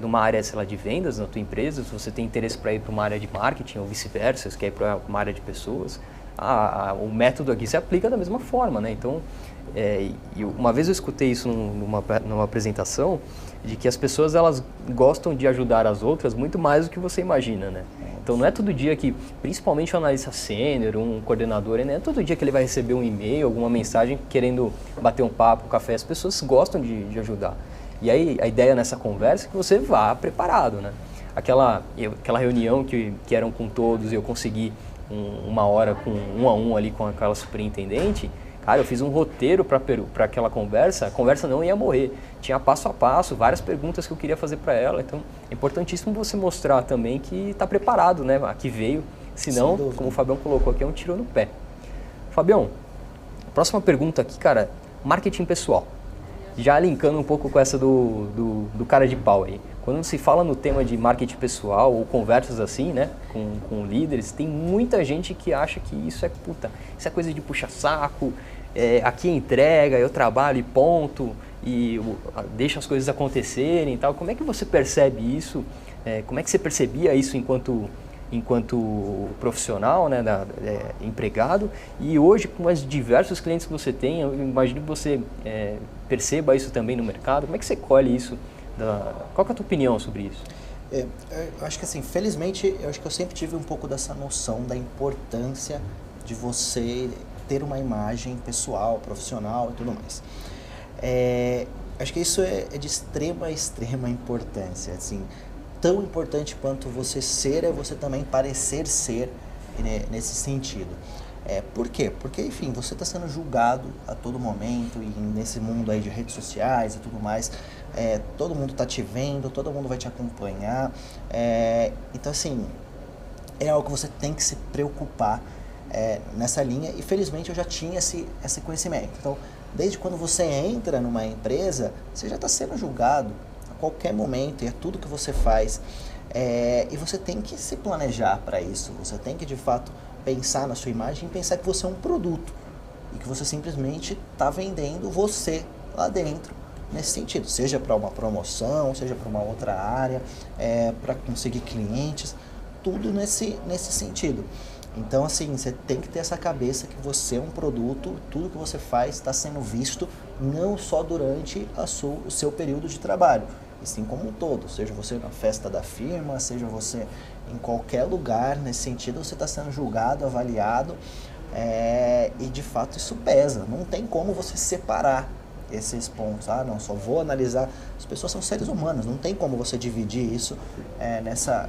numa área, de vendas na tua empresa, se você tem interesse para ir para uma área de marketing ou vice-versa, se quer ir para uma área de pessoas, o método aqui se aplica da mesma forma, né? Então, uma vez eu escutei isso numa apresentação, de que as pessoas elas gostam de ajudar as outras muito mais do que você imagina, né? Então não é todo dia que, principalmente um analista sênior, um coordenador, não é todo dia que ele vai receber um e-mail, alguma mensagem querendo bater um papo, um café. As pessoas gostam de ajudar. E aí a ideia nessa conversa é que você vá preparado, né? Aquela reunião que eram com todos e eu consegui uma hora com um a um ali com aquela superintendente, cara, eu fiz um roteiro para aquela conversa, a conversa não ia morrer, tinha passo a passo, várias perguntas que eu queria fazer para ela, então é importantíssimo você mostrar também que está preparado, né, que veio, senão, como o Fabião colocou aqui, é um tiro no pé. Fabião, próxima pergunta aqui, cara, marketing pessoal, já linkando um pouco com essa do cara de pau aí. Quando se fala no tema de marketing pessoal ou conversas assim, né, com líderes, tem muita gente que acha que isso é coisa de puxa-saco, aqui entrega, eu trabalho e ponto. deixa as coisas acontecerem e tal. Como é que você percebe isso? Como é que você percebia isso enquanto profissional, né, empregado? E hoje, com os diversos clientes que você tem, eu imagino que você perceba isso também no mercado. Como é que você colhe isso? Qual que é a tua opinião sobre isso? Eu acho que assim, felizmente, eu acho que eu sempre tive um pouco dessa noção da importância de você ter uma imagem pessoal, profissional e tudo mais. Acho que isso é de extrema importância, assim, tão importante quanto você ser, é você também parecer ser, né, nesse sentido. Por quê? Porque, enfim, você está sendo julgado a todo momento e nesse mundo aí de redes sociais e tudo mais, todo mundo está te vendo, todo mundo vai te acompanhar, então, assim, é algo que você tem que se preocupar nessa linha, e felizmente eu já tinha esse conhecimento. Então, desde quando você entra numa empresa, você já está sendo julgado a qualquer momento, e é tudo que você faz, e você tem que se planejar para isso, você tem que de fato pensar na sua imagem e pensar que você é um produto e que você simplesmente está vendendo você lá dentro, nesse sentido, seja para uma promoção, seja para uma outra área, para conseguir clientes, tudo nesse sentido. Então, assim, você tem que ter essa cabeça que você é um produto, tudo que você faz está sendo visto não só durante o seu período de trabalho, e sim como um todo, seja você na festa da firma, seja você em qualquer lugar, nesse sentido você está sendo julgado, avaliado, e de fato isso pesa, não tem como você separar esses pontos. Não, só vou analisar, as pessoas são seres humanos, não tem como você dividir isso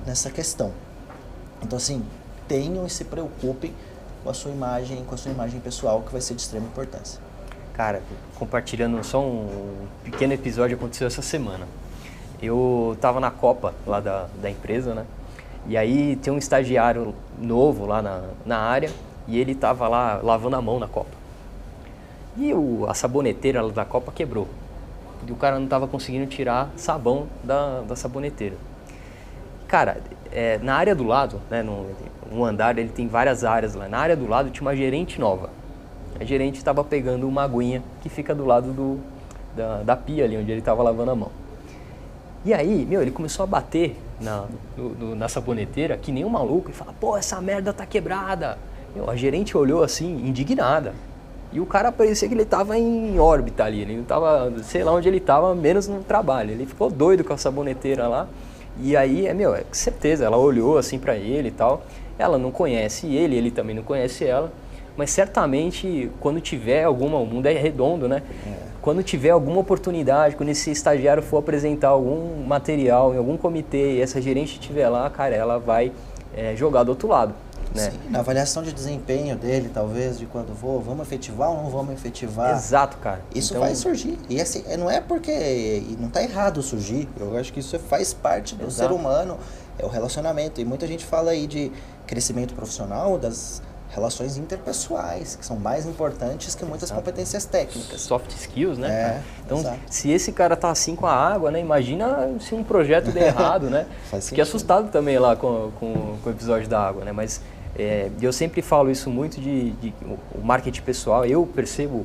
nessa questão. Então, assim, tenham e se preocupem com a sua imagem pessoal, que vai ser de extrema importância. Cara, compartilhando só um pequeno episódio que aconteceu essa semana. Eu estava na Copa lá da empresa, né? E aí tem um estagiário novo lá na área e ele estava lá lavando a mão na Copa. E a saboneteira da Copa quebrou. E o cara não estava conseguindo tirar sabão da saboneteira. Cara, na área do lado, né, no andar, ele tem várias áreas lá. Na área do lado tinha uma gerente nova. A gerente estava pegando uma aguinha que fica do lado da pia ali, onde ele estava lavando a mão. E aí, ele começou a bater na saboneteira, que nem um maluco, e fala, pô, essa merda tá quebrada. A gerente olhou assim, indignada. E o cara parecia que ele estava em órbita ali, ele não estava, sei lá onde ele estava, menos no trabalho. Ele ficou doido com a saboneteira lá. E aí, com certeza, ela olhou assim pra ele e tal. Ela não conhece ele também não conhece ela. Mas certamente, quando tiver o mundo é redondo, né? Quando tiver alguma oportunidade, quando esse estagiário for apresentar algum material em algum comitê e essa gerente estiver lá, cara, ela vai jogar do outro lado. Né? Sim, na avaliação de desempenho dele, talvez, de quando vamos efetivar ou não vamos efetivar. Exato, cara. Isso vai surgir. E assim, não é porque... E não está errado surgir. Eu acho que isso faz parte do ser humano, é o relacionamento. E muita gente fala aí de crescimento profissional, das relações interpessoais, que são mais importantes que muitas competências técnicas. Soft skills, né? Cara? Então, exato. Se esse cara tá assim com a água, né? Imagina se um projeto der errado, né? Fiquei assustado também lá com o episódio da água, né? Mas eu sempre falo isso muito de o marketing pessoal. Eu percebo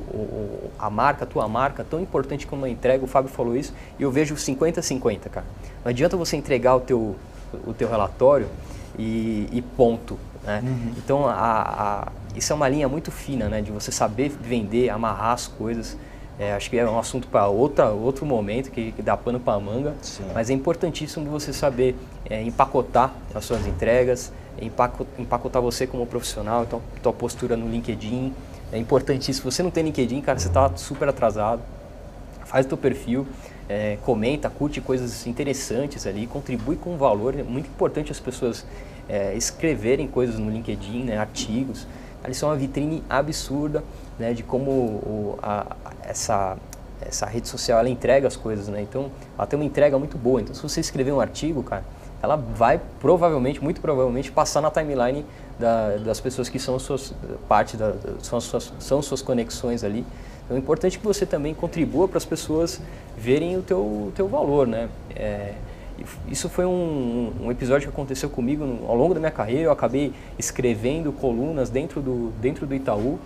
a marca, a tua marca, tão importante como a entrega. O Fábio falou isso e eu vejo 50-50, cara. Não adianta você entregar o teu relatório e ponto. Né? Uhum. Então, isso é uma linha muito fina, né? De você saber vender, amarrar as coisas. Acho que é um assunto para outro momento, que dá pano para manga. Sim. Mas é importantíssimo você saber empacotar as suas entregas, empacotar você como profissional, então tua postura no LinkedIn. É importantíssimo. Se você não tem LinkedIn, cara, você está super atrasado. Faz o teu perfil, comenta, curte coisas interessantes ali, contribui com valor. É muito importante as pessoas escreverem coisas no LinkedIn, né, artigos. Ali são uma vitrine absurda, né, de como essa rede social ela entrega as coisas, né? Então ela tem uma entrega muito boa. Então se você escrever um artigo, cara, ela vai muito provavelmente passar na timeline das pessoas que são são suas conexões ali. Então é importante que você também contribua para as pessoas verem o teu valor, né? Isso foi um episódio que aconteceu comigo ao longo da minha carreira. Eu acabei escrevendo colunas dentro do Itaú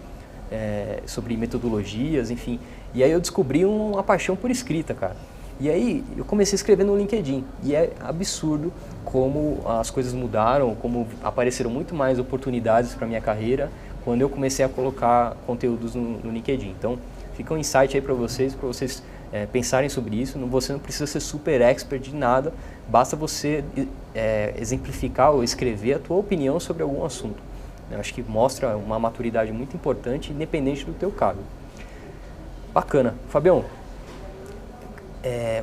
sobre metodologias, enfim. E aí eu descobri uma paixão por escrita, cara. E aí eu comecei a escrever no LinkedIn. E é absurdo como as coisas mudaram, como apareceram muito mais oportunidades para minha carreira quando eu comecei a colocar conteúdos no LinkedIn. Então, fica um insight aí para vocês pensarem sobre isso. Você não precisa ser super expert de nada, basta você exemplificar ou escrever a tua opinião sobre algum assunto. Eu acho que mostra uma maturidade muito importante, independente do teu cargo. Bacana. Fabião,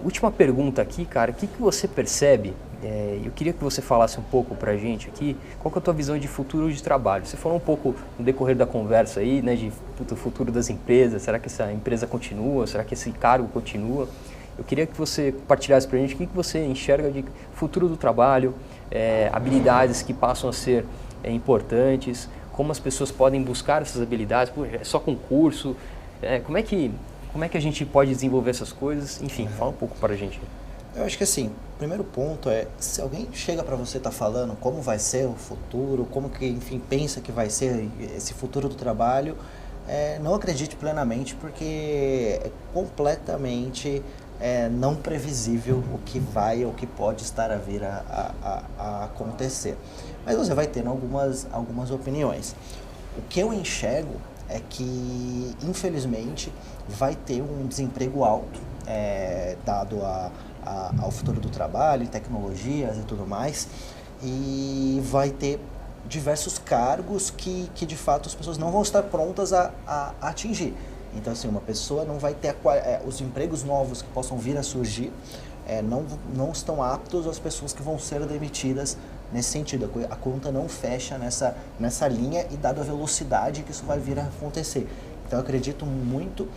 última pergunta aqui, cara. O que você percebe? Eu queria que você falasse um pouco pra gente aqui, qual que é a tua visão de futuro de trabalho? Você falou um pouco no decorrer da conversa aí, né, do futuro das empresas. Será que essa empresa continua? Será que esse cargo continua? Eu queria que você compartilhasse pra gente o que você enxerga de futuro do trabalho, habilidades que passam a ser importantes, como as pessoas podem buscar essas habilidades, é só concurso, como é que a gente pode desenvolver essas coisas? Enfim, fala um pouco para a gente. Eu acho que assim, o primeiro ponto é, se alguém chega para você falando como vai ser o futuro, como que, enfim, pensa que vai ser esse futuro do trabalho, não acredite plenamente, porque é completamente não previsível o que vai ou o que pode estar a vir a acontecer. Mas você vai tendo algumas opiniões. O que eu enxergo é que, infelizmente, vai ter um desemprego alto, dado ao futuro do trabalho, tecnologias e tudo mais, e vai ter diversos cargos que de fato as pessoas não vão estar prontas a atingir. Então, assim, uma pessoa não vai ter os empregos novos que possam vir a surgir, não estão aptos às pessoas que vão ser demitidas nesse sentido. A conta não fecha nessa linha, e dado a velocidade que isso vai vir a acontecer. Então, eu acredito muito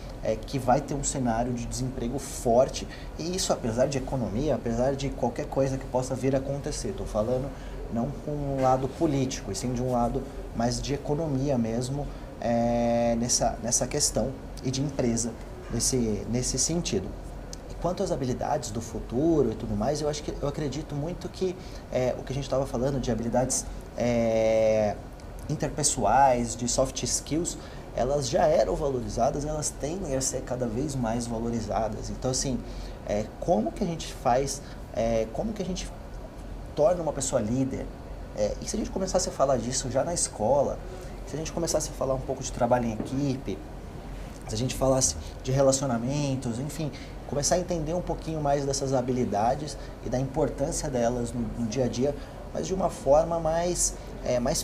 que vai ter um cenário de desemprego forte, e isso apesar de economia, apesar de qualquer coisa que possa vir a acontecer. Estou falando não com um lado político, e sim de um lado mais de economia mesmo, nessa questão, e de empresa nesse sentido. E quanto às habilidades do futuro e tudo mais, eu acredito muito que o que a gente estava falando de habilidades interpessoais, de soft skills, elas já eram valorizadas, elas tendem a ser cada vez mais valorizadas. Então, assim, como que a gente faz, como que a gente torna uma pessoa líder? E se a gente começasse a falar disso já na escola, se a gente começasse a falar um pouco de trabalho em equipe, se a gente falasse de relacionamentos, enfim, começar a entender um pouquinho mais dessas habilidades e da importância delas no dia a dia, mas de uma forma mais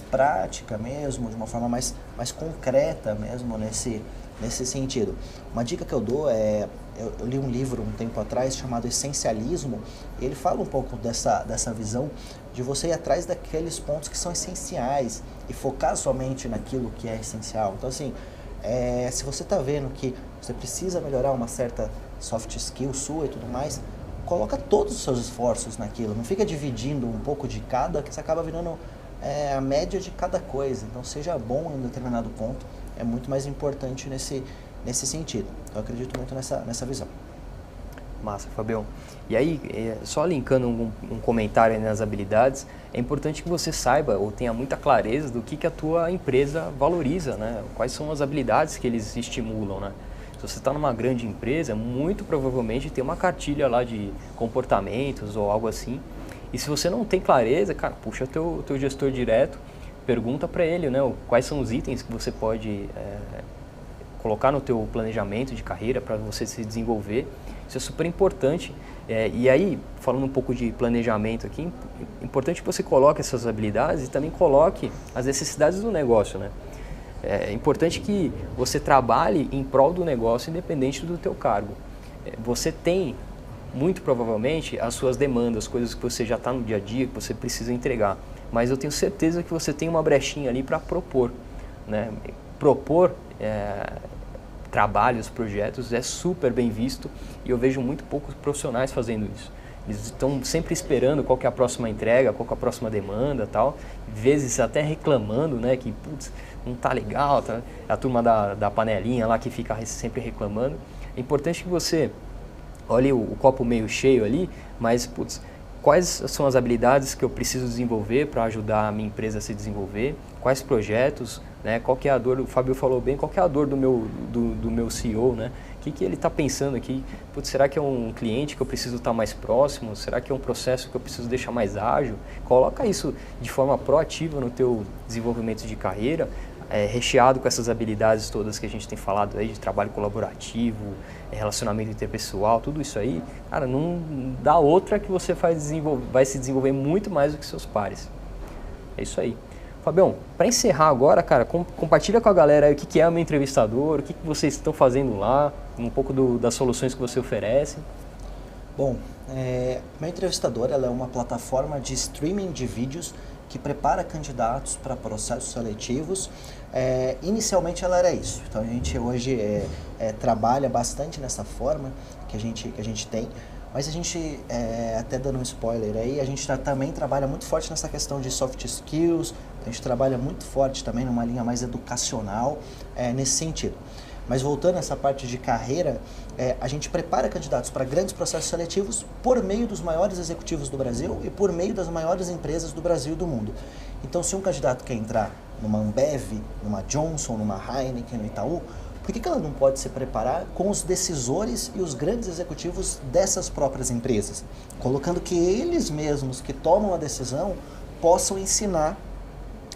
prática mesmo, de uma forma mais concreta mesmo nesse sentido. Uma dica que eu dou eu li um livro um tempo atrás chamado Essencialismo, e ele fala um pouco dessa visão de você ir atrás daqueles pontos que são essenciais e focar somente naquilo que é essencial. Então, assim, se você está vendo que você precisa melhorar uma certa soft skill sua e tudo mais, coloca todos os seus esforços naquilo, não fica dividindo um pouco de cada, que você acaba virando a média de cada coisa. Então, seja bom em um determinado ponto, é muito mais importante nesse sentido. Eu acredito muito nessa visão. Massa, Fabião. E aí, só linkando um comentário aí nas habilidades, é importante que você saiba ou tenha muita clareza do que a tua empresa valoriza, né? Quais são as habilidades que eles estimulam, né? Se você está numa grande empresa, muito provavelmente tem uma cartilha lá de comportamentos ou algo assim. E se você não tem clareza, cara, puxa teu gestor direto, pergunta para ele, né, quais são os itens que você pode colocar no teu planejamento de carreira para você se desenvolver. Isso é super importante. E aí, falando um pouco de planejamento aqui, é importante que você coloque essas habilidades e também coloque as necessidades do negócio, né? É importante que você trabalhe em prol do negócio independente do teu cargo. Você tem, muito provavelmente, as suas demandas, coisas que você já está no dia a dia, que você precisa entregar. Mas eu tenho certeza que você tem uma brechinha ali para propor, né? Propor trabalhos, projetos é super bem visto, e eu vejo muito poucos profissionais fazendo isso. Eles estão sempre esperando qual que é a próxima entrega, qual que é a próxima demanda, tal. Vezes até reclamando, né, que putz, não tá legal, tá? A turma da panelinha lá que fica sempre reclamando. É importante que você olhe o copo meio cheio ali, mas putz, quais são as habilidades que eu preciso desenvolver para ajudar a minha empresa a se desenvolver? Quais projetos, né? Qual que é a dor? O Fábio falou bem, qual que é a dor do meu CEO, né? que ele está pensando aqui? Putz, será que é um cliente que eu preciso estar mais próximo? Será que é um processo que eu preciso deixar mais ágil? Coloca isso de forma proativa no teu desenvolvimento de carreira, recheado com essas habilidades todas que a gente tem falado aí, de trabalho colaborativo, relacionamento interpessoal, tudo isso aí, cara, não dá outra que você vai se desenvolver muito mais do que seus pares. É isso aí. Fabião, para encerrar agora, cara, compartilha com a galera aí o que é o Meu Entrevistador, o que vocês estão fazendo lá, um pouco das soluções que você oferece. Bom, Meu Entrevistador ela é uma plataforma de streaming de vídeos que prepara candidatos para processos seletivos. Inicialmente ela era isso, então a gente hoje trabalha bastante nessa forma que a gente tem. Mas a gente, até dando um spoiler aí, a gente também trabalha muito forte nessa questão de soft skills, a gente trabalha muito forte também numa linha mais educacional nesse sentido. Mas voltando a essa parte de carreira, a gente prepara candidatos para grandes processos seletivos por meio dos maiores executivos do Brasil e por meio das maiores empresas do Brasil e do mundo. Então, se um candidato quer entrar numa Ambev, numa Johnson, numa Heineken, no Itaú, por que ela não pode se preparar com os decisores e os grandes executivos dessas próprias empresas? Colocando que eles mesmos que tomam a decisão possam ensinar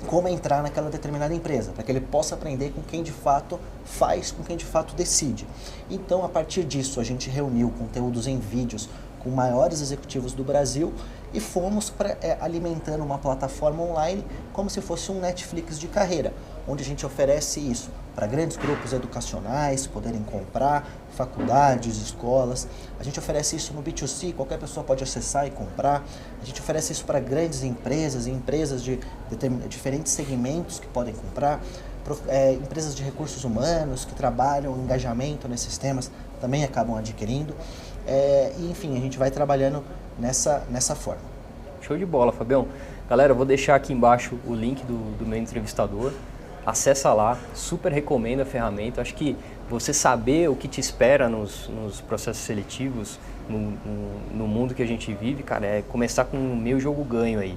como entrar naquela determinada empresa, para que ele possa aprender com quem de fato faz, com quem de fato decide. Então, a partir disso, a gente reuniu conteúdos em vídeos com maiores executivos do Brasil e fomos alimentando uma plataforma online como se fosse um Netflix de carreira, onde a gente oferece isso para grandes grupos educacionais poderem comprar, faculdades, escolas. A gente oferece isso no B2C, qualquer pessoa pode acessar e comprar. A gente oferece isso para grandes empresas e empresas de diferentes segmentos que podem comprar. Empresas de recursos humanos que trabalham o engajamento nesses temas também acabam adquirindo. E, enfim, a gente vai trabalhando nessa forma. Show de bola, Fabião. Galera, eu vou deixar aqui embaixo o link do Meu Entrevistador. Acessa lá, super recomendo a ferramenta. Acho que você saber o que te espera nos processos seletivos, no mundo que a gente vive, cara, é começar com o meu jogo ganho aí.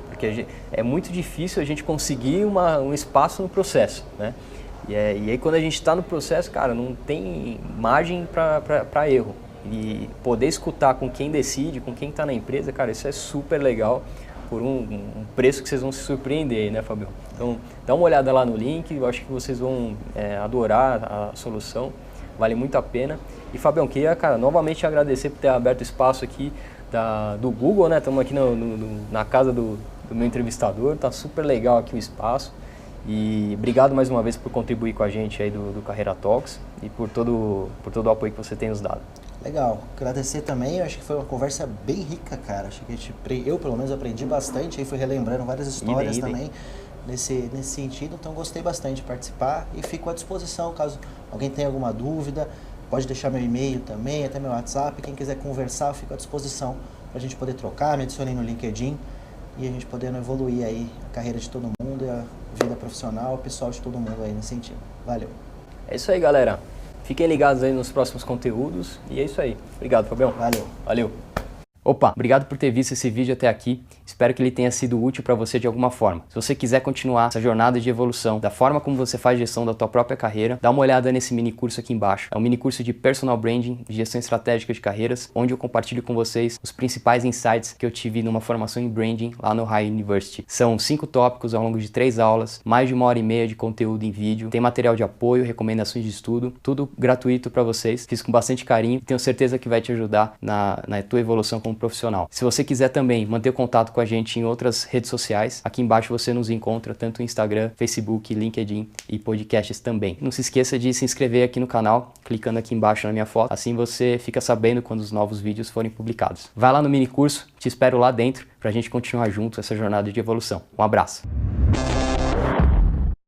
Porque é muito difícil a gente conseguir um espaço no processo, né? E aí quando a gente está no processo, cara, não tem margem para erro. E poder escutar com quem decide, com quem está na empresa, cara, isso é super legal. Por um preço que vocês vão se surpreender aí, né, Fabião? Então, dá uma olhada lá no link, eu acho que vocês vão adorar a solução, vale muito a pena. E, Fabião, queria, cara, novamente agradecer por ter aberto espaço aqui do Google, né? Estamos aqui na casa do Meu Entrevistador, tá super legal aqui o espaço. E obrigado mais uma vez por contribuir com a gente aí do Carreira Talks e por todo o apoio que você tem nos dado. Legal, agradecer também, eu acho que foi uma conversa bem rica, cara, acho que eu pelo menos aprendi bastante, aí fui relembrando várias histórias também nesse sentido, então gostei bastante de participar e fico à disposição caso alguém tenha alguma dúvida, pode deixar meu e-mail também, até meu WhatsApp, quem quiser conversar, eu fico à disposição para a gente poder trocar, me adicionei no LinkedIn e a gente podendo evoluir aí a carreira de todo mundo e a vida profissional, o pessoal de todo mundo aí nesse sentido. Valeu! É isso aí, galera. Fiquem ligados aí nos próximos conteúdos e é isso aí. Obrigado, Fabião. Valeu. Opa, obrigado por ter visto esse vídeo até aqui. Espero que ele tenha sido útil para você de alguma forma. Se você quiser continuar essa jornada de evolução, da forma como você faz gestão da tua própria carreira, dá uma olhada nesse mini curso aqui embaixo. É um mini curso de Personal Branding, de gestão estratégica de carreiras, onde eu compartilho com vocês os principais insights que eu tive numa formação em Branding lá no High University. São 5 tópicos ao longo de 3 aulas, mais de 1h30 de conteúdo em vídeo, tem material de apoio, recomendações de estudo, tudo gratuito para vocês. Fiz com bastante carinho e tenho certeza que vai te ajudar na tua evolução como profissional. Se você quiser também manter contato com a gente em outras redes sociais, aqui embaixo você nos encontra tanto no Instagram, Facebook, LinkedIn e podcasts também. Não se esqueça de se inscrever aqui no canal, clicando aqui embaixo na minha foto, assim você fica sabendo quando os novos vídeos forem publicados. Vai lá no mini curso, te espero lá dentro pra gente continuar junto essa jornada de evolução. Um abraço!